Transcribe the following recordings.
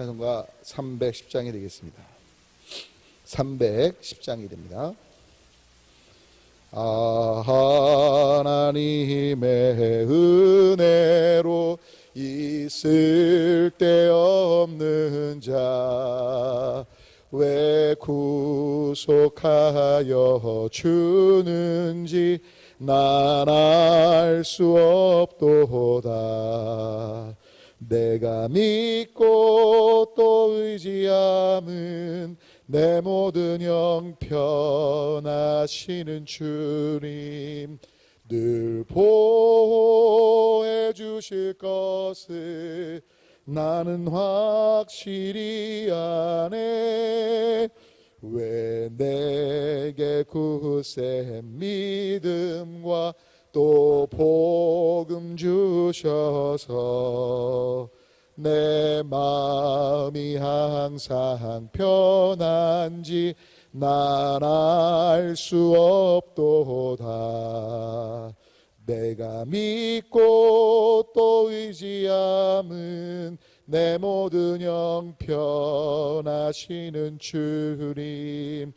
찬송가 310장이 되겠습니다. 310장이 됩니다. 하나님의 은혜로 있을 데 없는 자 왜 구속하여 주는지 난 알 수 없도다. 내가 믿고 또 의지함은 내 모든 형편하시는 주님 늘 보호해 주실 것을 나는 확실히 아네. 왜 내게 굳센 믿음과 또 복음 주셔서 내 마음이 항상 편한지 난 알 수 없도다. 내가 믿고 또 의지함은 내 모든 형편하시는 주님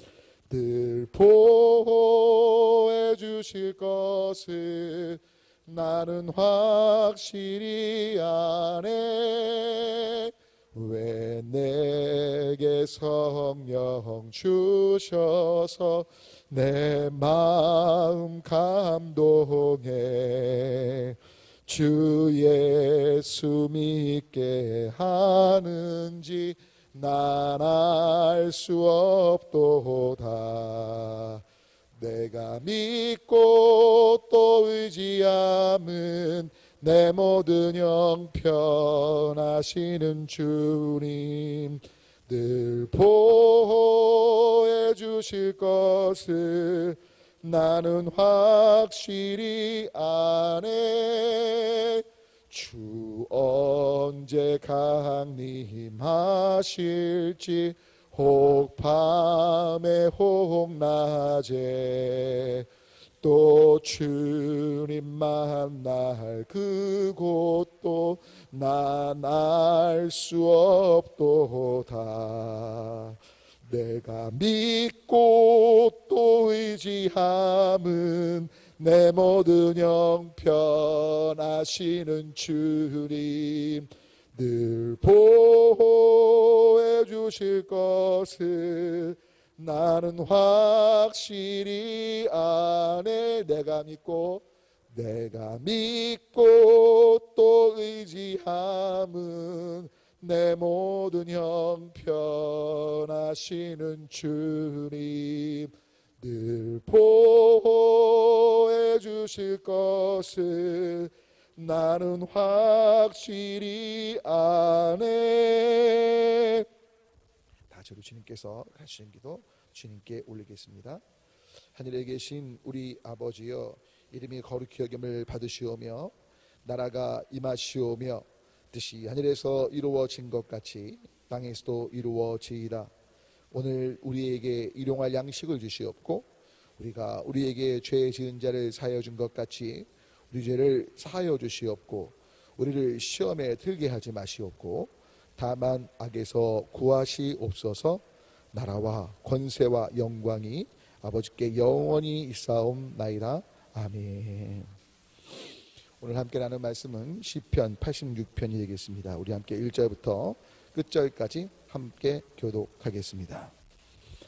늘 보호해 주실 것을 나는 확실히 아네. 왜 내게 성령 주셔서 내 마음 감동해 주 예수 믿게 하는지 난 알 수 없도다. 내가 믿고 또 의지함은 내 모든 형편하시는 주님 늘 보호해 주실 것을 나는 확실히 아네. 주 언제 강림하실지 혹 밤에 혹 낮에 또 주님 만날 그곳도 난 알 수 없도다. 내가 믿고 또 의지함은 내 모든 형편하시는 주님 늘 보호해 주실 것을 나는 확실히 아네. 내가 믿고 또 의지함은 내 모든 형편하시는 주님 늘 보호해 주실 것을 나는 확실히 아네. 다 저로 주님께서 가시는 기도 주님께 올리겠습니다. 하늘에 계신 우리 아버지여, 이름이 거룩히 여김을 받으시오며 나라가 임하시오며 뜻이 하늘에서 이루어진 것 같이 땅에서도 이루어지이다. 오늘 우리에게 일용할 양식을 주시옵고 우리가 우리에게 죄 지은 자를 사하여 준 것 같이 우리 죄를 사하여 주시옵고 우리를 시험에 들게 하지 마시옵고 다만 악에서 구하시옵소서. 나라와 권세와 영광이 아버지께 영원히 있사옵나이다. 아멘. 오늘 함께 나눈 말씀은 시편 86편이 되겠습니다. 우리 함께 1절부터 끝절까지 함께 교독하겠습니다.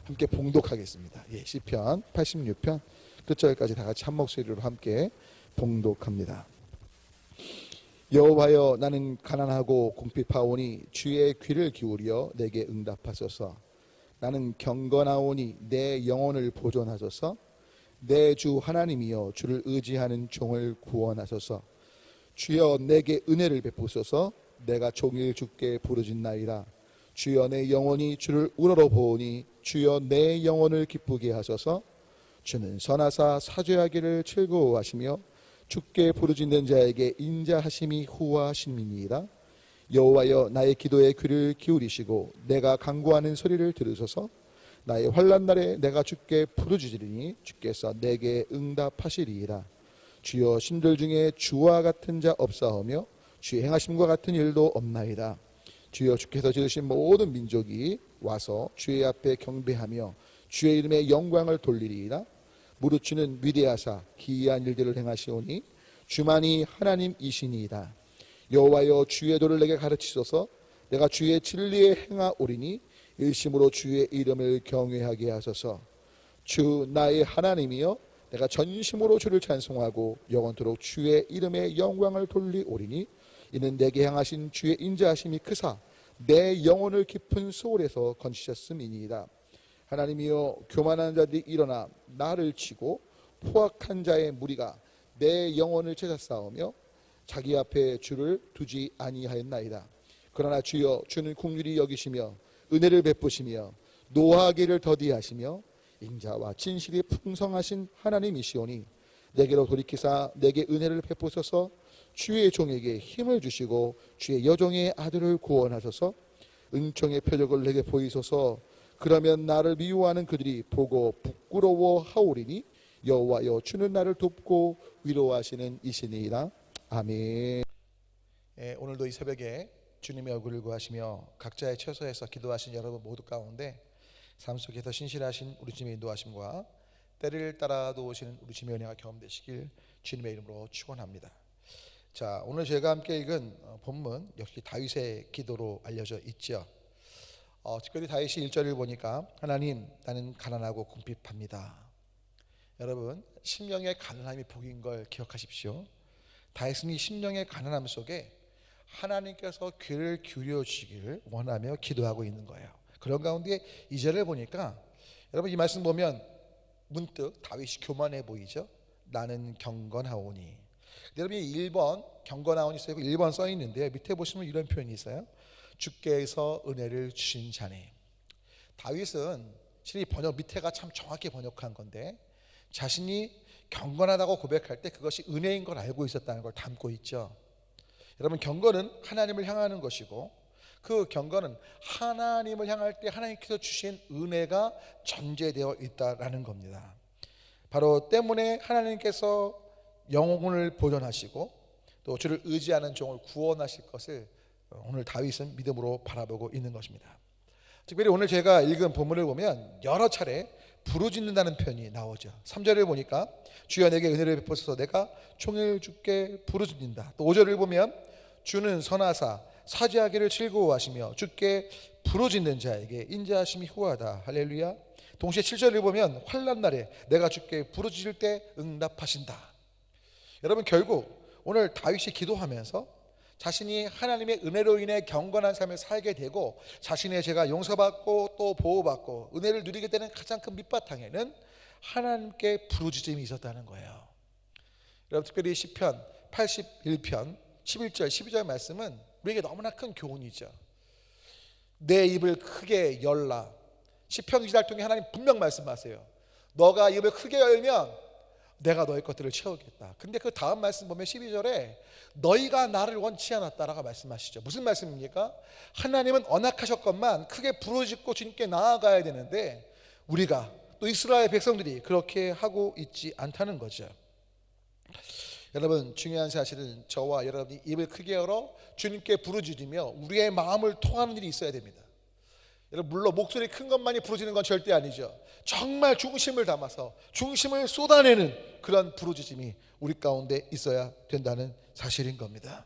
함께 봉독하겠습니다. 시편 86편 끝절까지 다 같이 한 목소리로 함께 봉독합니다. 여호와여, 나는 가난하고 궁핍하오니 주의 귀를 기울여 내게 응답하소서. 나는 경건하오니 내 영혼을 보존하소서. 내 주 하나님이여, 주를 의지하는 종을 구원하소서. 주여, 내게 은혜를 베푸소서. 내가 종일 주께 부르짖나이다. 주여, 내 영혼이 주를 우러러보오니 주여, 내 영혼을 기쁘게 하소서. 주는 선하사 사죄하기를 즐거워하시며 주께 부르짖는 자에게 인자하심이 후하심이니이다. 여호와여, 나의 기도에 귀를 기울이시고 내가 간구하는 소리를 들으소서. 나의 환난 날에 내가 주께 부르짖으리니 주께서 내게 응답하시리이다. 주여, 신들 중에 주와 같은 자 없사오며 주의 행하심과 같은 일도 없나이다. 주여 주께서 지으신 모든 민족이 와서 주의 앞에 경배하며 주의 이름의 영광을 돌리리이다. 무릇 주는 위대하사 기이한 일들을 행하시오니 주만이 하나님이시니이다. 여호와여 주의 도를 내게 가르치소서. 내가 주의 진리에 행하오리니 일심으로 주의 이름을 경외하게 하소서. 주 나의 하나님이여 내가 전심으로 주를 찬송하고 영원토록 주의 이름의 영광을 돌리오리니 이는 내게 향하신 주의 인자하심이 크사 내 영혼을 깊은 소울에서 건지셨음이니이다. 하나님이여 교만한 자들이 일어나 나를 치고 포악한 자의 무리가 내 영혼을 찾아 싸우며 자기 앞에 주를 두지 아니하였나이다. 그러나 주여 주는 긍휼히 여기시며 은혜를 베푸시며 노하기를 더디하시며 인자와 진실이 풍성하신 하나님이시오니 내게로 돌이키사 내게 은혜를 베푸소서. 주의 종에게 힘을 주시고 주의 여종의 아들을 구원하소서. 은총의 표적을 내게 보이소서. 그러면 나를 미워하는 그들이 보고 부끄러워하오리니 여호와여 주는 나를 돕고 위로하시는 이시니이다. 아멘. 오늘도 이 새벽에 주님의 얼굴을 구하시며 각자의 처소에서 기도하신 여러분 모두 가운데 삶 속에서 신실하신 우리 주님의 인도하심과 때를 따라 도우시는 우리 주님의 은혜가 경험되시길 주님의 이름으로 축원합니다. 자, 오늘 제가 함께 읽은 본문 역시 다윗의 기도로 알려져 있죠. 특별히 다윗이 1절을 보니까 하나님 나는 가난하고 궁핍합니다. 여러분 심령의 가난함이 복인 걸 기억하십시오. 다윗은 이 심령의 가난함 속에 하나님께서 귀를 기울여 주시기를 원하며 기도하고 있는 거예요. 그런 가운데 2절을 보니까 여러분 이 말씀 보면 문득 다윗이 교만해 보이죠. 나는 경건하오니. 여러분 1번 경건하오니 써있고 1번 써 있는데 밑에 보시면 이런 표현이 있어요. 주께서 은혜를 주신 자네. 다윗은 실이 번역 밑에가 참 정확히 번역한 건데 자신이 경건하다고 고백할 때 그것이 은혜인 걸 알고 있었다는 걸 담고 있죠. 여러분 경건은 하나님을 향하는 것이고 그 경건은 하나님을 향할 때 하나님께서 주신 은혜가 전제되어 있다라는 겁니다. 바로 때문에 하나님께서 영혼을 보존하시고 또 주를 의지하는 종을 구원하실 것을 오늘 다윗은 믿음으로 바라보고 있는 것입니다. 특별히 오늘 제가 읽은 본문을 보면 여러 차례 부르짖는다는 표현이 나오죠. 3절을 보니까 주여 내게 은혜를 베푸소서 내가 종일 주께 부르짖는다. 또 5절을 보면 주는 선하사 사죄하기를 즐거워하시며 주께 부르짖는 자에게 인자하심이 후하다. 할렐루야. 동시에 7절을 보면 환난 날에 내가 주께 부르짖을 때 응답하신다. 여러분 결국 오늘 다윗이 기도하면서 자신이 하나님의 은혜로 인해 경건한 삶을 살게 되고 자신의 죄가 용서받고 또 보호받고 은혜를 누리게 되는 가장 큰 밑바탕에는 하나님께 부르짖음이 있었다는 거예요. 여러분 특별히 시편 81편 11절 12절 말씀은 우리에게 너무나 큰 교훈이죠. 내 입을 크게 열라. 시편 기자를 통해 하나님 분명 말씀하세요. 너가 입을 크게 열면 내가 너의 것들을 채우겠다. 근데 그 다음 말씀 보면 12절에 너희가 나를 원치 않았다라고 말씀하시죠. 무슨 말씀입니까? 하나님은 언약하셨건만 크게 부르짖고 주님께 나아가야 되는데 우리가 또 이스라엘 백성들이 그렇게 하고 있지 않다는 거죠. 여러분 중요한 사실은 저와 여러분이 입을 크게 열어 주님께 부르짖으며 우리의 마음을 통하는 일이 있어야 됩니다. 여러분 물론 목소리 큰 것만이 부르짖는 건 절대 아니죠. 정말 중심을 담아서 중심을 쏟아내는 그런 부르짖음이 우리 가운데 있어야 된다는 사실인 겁니다.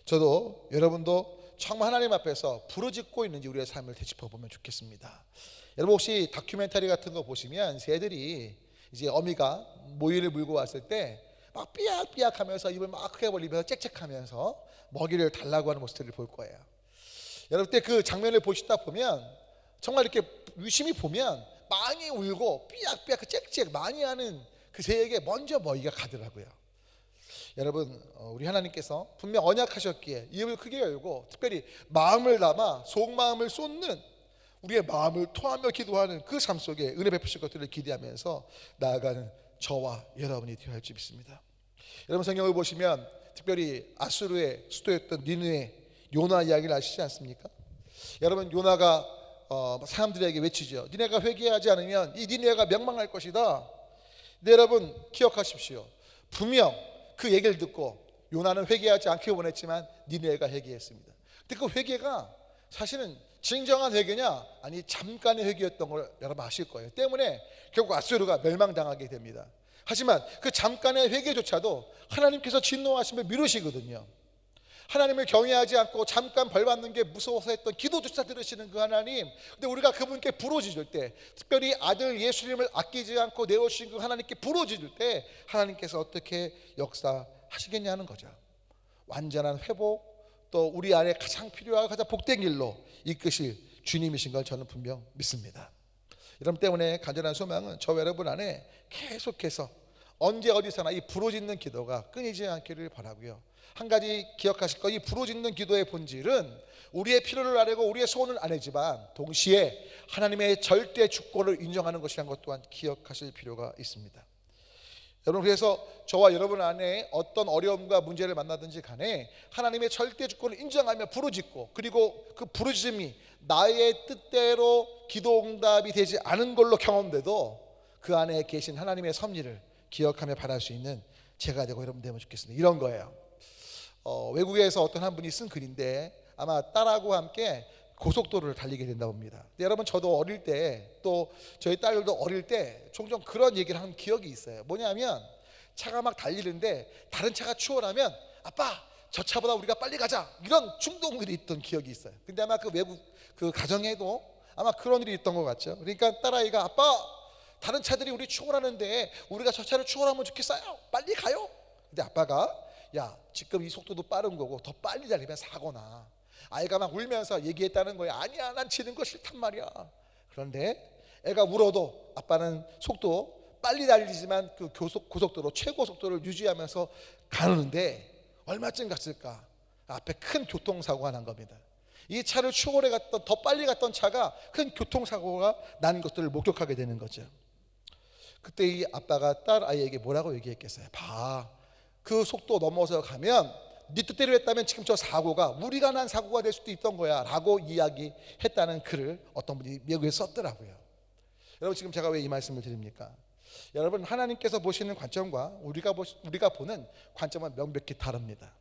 저도 여러분도 정말 하나님 앞에서 부르짖고 있는지 우리의 삶을 되짚어보면 좋겠습니다. 여러분 혹시 다큐멘터리 같은 거 보시면 새들이 이제 어미가 모이를 물고 왔을 때 막 삐약삐약 하면서 입을 막 크게 벌리면서 짹짹하면서 먹이를 달라고 하는 모습들을 볼 거예요. 여러분 때 그 장면을 보시다 보면 정말 이렇게 유심히 보면 많이 울고 삐약삐약 짹짹 많이 하는 그 새에게 먼저 먹이가 가더라고요. 여러분 우리 하나님께서 분명 언약하셨기에 입을 크게 열고 특별히 마음을 담아 속마음을 쏟는 우리의 마음을 토하며 기도하는 그 삶 속에 은혜 베푸실 것들을 기대하면서 나아가는 저와 여러분이 되어야 할 줄 믿습니다. 여러분 성경을 보시면 특별히 아수르의 수도였던 니느웨 요나 이야기를 아시지 않습니까? 여러분 요나가 사람들에게 외치죠. 니네가 회개하지 않으면 이 니느웨가 멸망할 것이다. 근데 여러분 기억하십시오. 분명 그 얘기를 듣고 요나는 회개하지 않길 원했지만 니느웨가 회개했습니다. 근데 그 회개가 사실은 진정한 회개냐? 아니 잠깐의 회개였던 걸 여러분 아실 거예요. 때문에 결국 아수르가 멸망당하게 됩니다. 하지만 그 잠깐의 회개조차도 하나님께서 진노하심을 미루시거든요. 하나님을 경외하지 않고 잠깐 벌받는 게 무서워서 했던 기도조차 들으시는 그 하나님, 근데 우리가 그분께 부르짖을 때, 특별히 아들 예수님을 아끼지 않고 내어주신 그 하나님께 부르짖을 때 하나님께서 어떻게 역사하시겠냐는 거죠. 완전한 회복, 또 우리 안에 가장 필요하고 가장 복된 길로 이끄실 주님이신 걸 저는 분명 믿습니다. 여러분 때문에 간절한 소망은 저와 여러분 안에 계속해서 언제 어디서나 이 부르짖는 기도가 끊이지 않기를 바라고요. 한 가지 기억하실 거, 이 부르짖는 기도의 본질은 우리의 필요를 아뢰고 우리의 소원을 아뢰지만 동시에 하나님의 절대 주권을 인정하는 것이라는 것 또한 기억하실 필요가 있습니다. 여러분, 그래서 저와 여러분 안에 어떤 어려움과 문제를 만나든지 간에 하나님의 절대 주권을 인정하며 부르짖고, 그리고 그 부르짖음이 나의 뜻대로 기도응답이 되지 않은 걸로 경험돼도 그 안에 계신 하나님의 섭리를 기억하며 바랄 수 있는 제가 되고 여러분 되면 좋겠습니다. 이런 거예요. 외국에서 어떤 한 분이 쓴 글인데 아마 딸하고 함께 고속도로를 달리게 된다고 합니다. 근데 여러분, 저도 어릴 때, 또 저희 딸들도 어릴 때 종종 그런 얘기를 한 기억이 있어요. 뭐냐면 차가 막 달리는데 다른 차가 추월하면 아빠 저 차보다 우리가 빨리 가자, 이런 충동들이 있던 기억이 있어요. 근데 아마 그 외국 그 가정에도 아마 그런 일이 있던 것 같죠. 그러니까 딸아이가 아빠 다른 차들이 우리 추월하는데 우리가 저 차를 추월하면 좋겠어요, 빨리 가요. 근데 아빠가 야 지금 이 속도도 빠른 거고 더 빨리 달리면 사고나. 아이가 막 울면서 얘기했다는 거예요. 아니야 난 치는 거 싫단 말이야. 그런데 애가 울어도 아빠는 속도 빨리 달리지만 그 고속도로 최고 속도를 유지하면서 가는데 얼마쯤 갔을까? 앞에 큰 교통사고가 난 겁니다. 이 차를 추월해 갔던, 더 빨리 갔던 차가 큰 교통사고가 난 것들을 목격하게 되는 거죠. 그때 이 아빠가 딸 아이에게 뭐라고 얘기했겠어요? 봐, 그 속도 넘어서 가면 네 뜻대로 했다면 지금 저 사고가 우리가 난 사고가 될 수도 있던 거야 라고 이야기했다는 글을 어떤 분이 미국에 썼더라고요. 여러분, 지금 제가 왜 이 말씀을 드립니까? 여러분, 하나님께서 보시는 관점과 우리가 보는 관점은 명백히 다릅니다.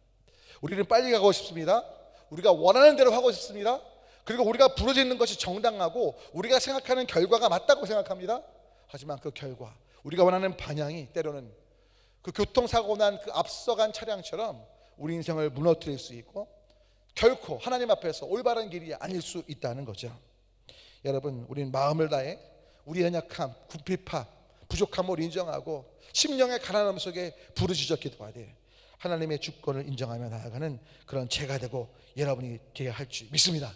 우리는 빨리 가고 싶습니다. 우리가 원하는 대로 하고 싶습니다. 그리고 우리가 부르짖는 것이 정당하고 우리가 생각하는 결과가 맞다고 생각합니다. 하지만 그 결과, 우리가 원하는 방향이 때로는 그 교통사고 난 그 앞서간 차량처럼 우리 인생을 무너뜨릴 수 있고 결코 하나님 앞에서 올바른 길이 아닐 수 있다는 거죠. 여러분, 우리는 마음을 다해 우리의 연약함, 궁핍함, 부족함을 인정하고 심령의 가난함 속에 부르짖어 기도하되 하나님의 주권을 인정하며 나아가는 그런 제가 되고 여러분이 되어야 할 줄 믿습니다.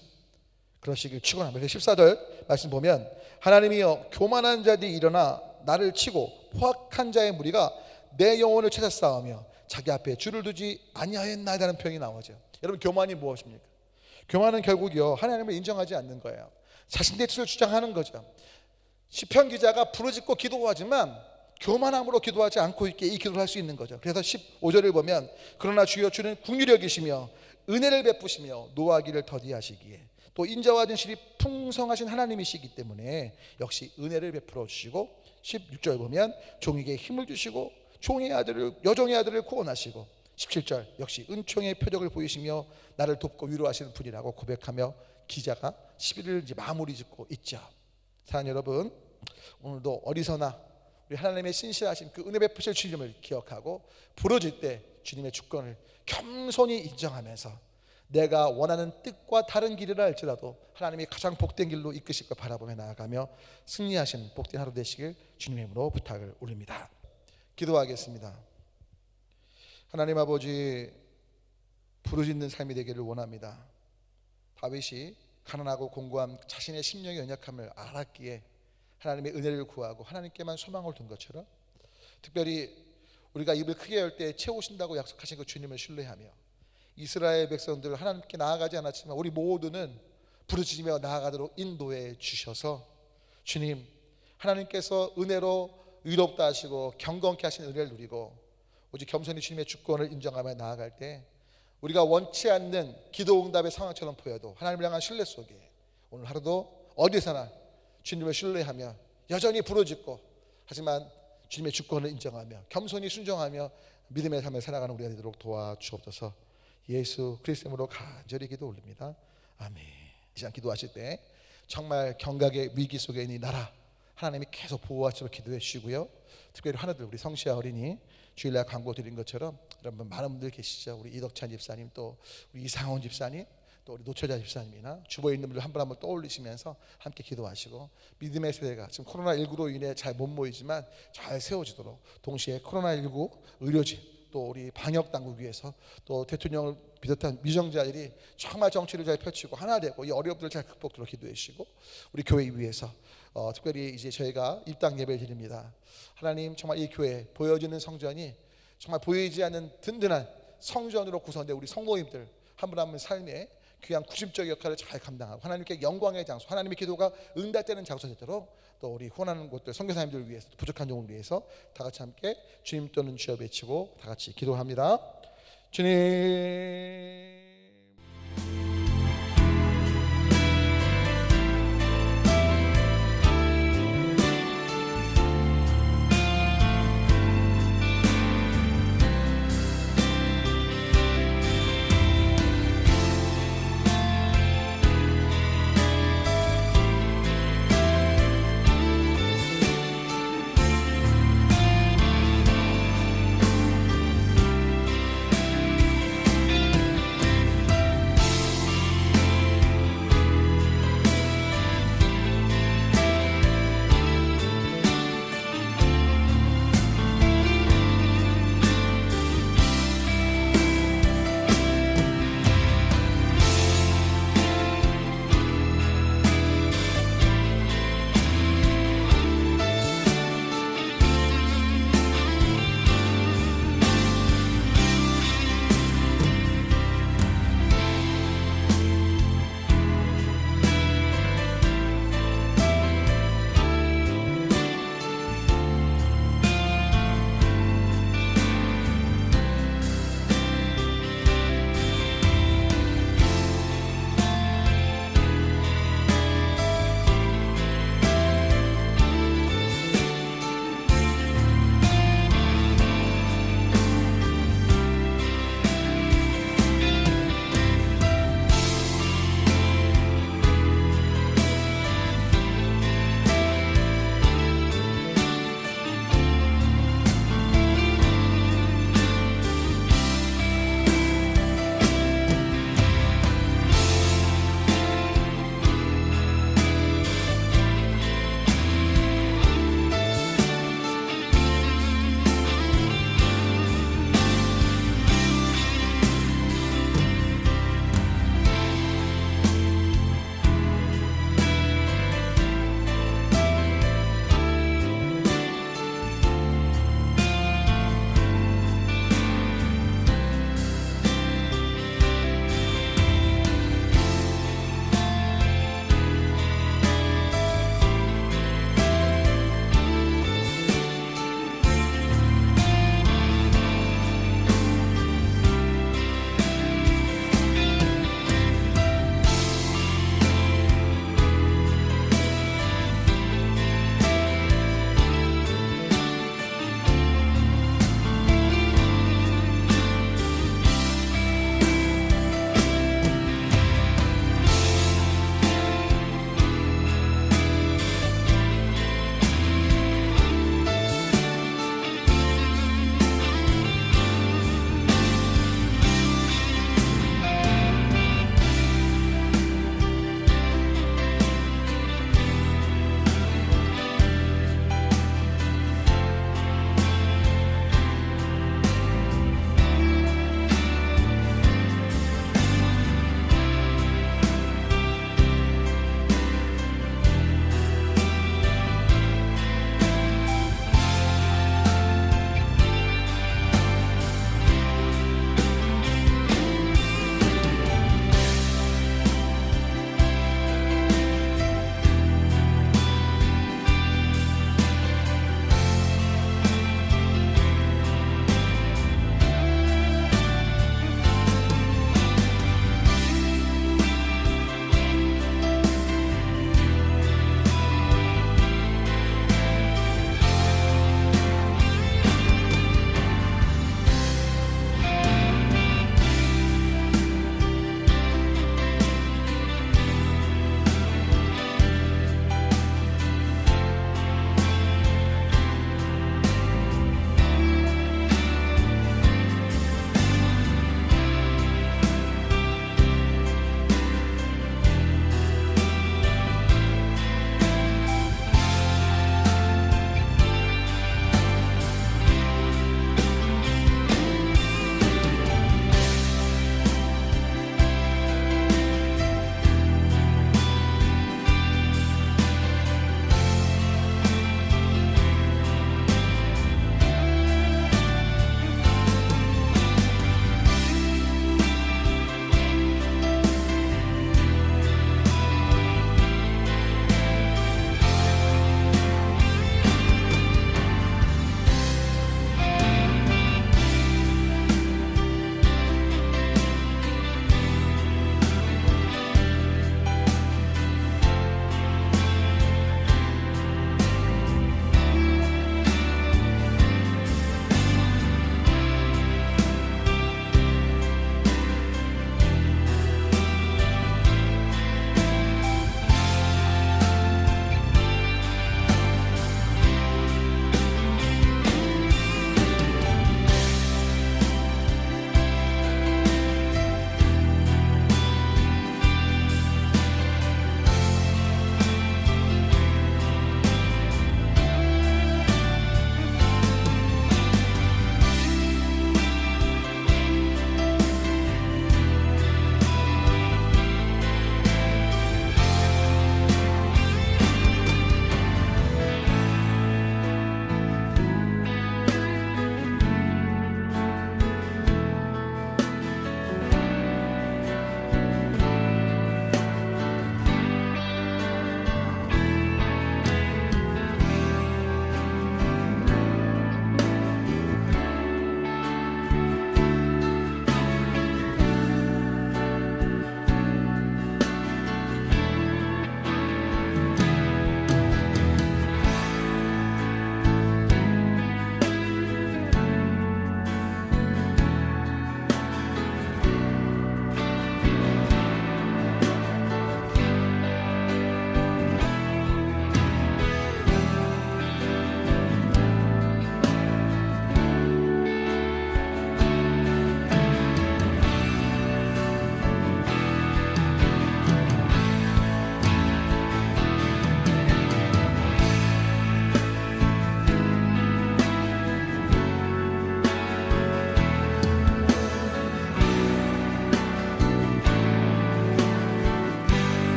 그러시길 축원합니다. 14절 말씀 보면 하나님이여 교만한 자들이 일어나 나를 치고 포악한 자의 무리가 내 영혼을 찾아 싸우며 자기 앞에 줄을 두지 아니하였나이다는 표현이 나오죠. 여러분, 교만이 무엇입니까? 교만은 결국이요 하나님을 인정하지 않는 거예요. 자신의 뜻을 주장하는 거죠. 시편 기자가 부르짖고 기도하지만 교만함으로 기도하지 않고 있게 이 기도를 할 수 있는 거죠. 그래서 15절을 보면 그러나 주여 주는 긍휼히 여기시며 은혜를 베푸시며 노하기를 더디하시기에 또 인자와 진실이 풍성하신 하나님이시기 때문에 역시 은혜를 베풀어 주시고 16절 보면 종에게 힘을 주시고 여종의 아들을 구원하시고 17절 역시 은총의 표적을 보이시며 나를 돕고 위로하시는 분이라고 고백하며 기자가 11을 이제 마무리 짓고 있죠. 사랑하는 여러분, 오늘도 어디서나 우리 하나님의 신실하신 그 은혜 베푸실 주님을 기억하고 부르짖을 때 주님의 주권을 겸손히 인정하면서 내가 원하는 뜻과 다른 길이라 할지라도 하나님이 가장 복된 길로 이끄실 걸 바라보며 나아가며 승리하신 복된 하루 되시길 주님의 이름으로 부탁을 올립니다. 기도하겠습니다. 하나님 아버지, 부르짖는 삶이 되기를 원합니다. 다윗이 가난하고 공고한 자신의 심령의 연약함을 알았기에 하나님의 은혜를 구하고 하나님께만 소망을 둔 것처럼 특별히 우리가 입을 크게 열 때 채우신다고 약속하신 그 주님을 신뢰하며 이스라엘 백성들 하나님께 나아가지 않았지만 우리 모두는 부르짖으며 나아가도록 인도해 주셔서 주님, 하나님께서 은혜로 의롭다 하시고 경건케 하신 은혜를 누리고 오직 겸손히 주님의 주권을 인정하며 나아갈 때 우리가 원치 않는 기도응답의 상황처럼 보여도 하나님을 향한 신뢰 속에 오늘 하루도 어디서나 주님을 신뢰하며 여전히 부르짖고 하지만 주님의 주권을 인정하며 겸손히 순종하며 믿음의 삶을 살아가는 우리가 되도록 도와주옵소서. 예수 그리스도 이름으로 간절히 기도 올립니다. 아멘. 이 시간 기도하실 때 정말 경각의 위기 속에 있는 이 나라 하나님이 계속 보호하시도록 기도해 주시고요. 특별히 하나들 우리 성시아 어린이 주일날 광고 드린 것처럼 여러분 많은 분들 계시죠. 우리 이덕찬 집사님, 또 우리 이상원 집사님, 또 우리 노철자 집사님이나 주변에 있는 분들 한 분 한 분 떠올리시면서 함께 기도하시고, 믿음의 세대가 지금 코로나19로 인해 잘 못 모이지만 잘 세워지도록, 동시에 코로나19 의료진, 또 우리 방역당국 위해서, 또 대통령을 비롯한 미정자들이 정말 정치를 잘 펼치고 하나 되고 이 어려움들을 잘 극복하도록 기도해 주시고, 우리 교회 위해서 특별히 이제 저희가 입당 예배를 드립니다. 하나님, 정말 이 교회 보여지는 성전이 정말 보이지 않는 든든한 성전으로 구성된 우리 성도님들 한 분 한 분 삶에 귀한 구심적 역할을 잘 감당하고 하나님께 영광의 장소, 하나님의 기도가 응답되는 장소 되도록, 또 우리 후원하는 곳들 선교사님들을 위해서, 부족한 종을 위해서 다 같이 함께 주님 또는 주여 외치고 다 같이 기도합니다. 주님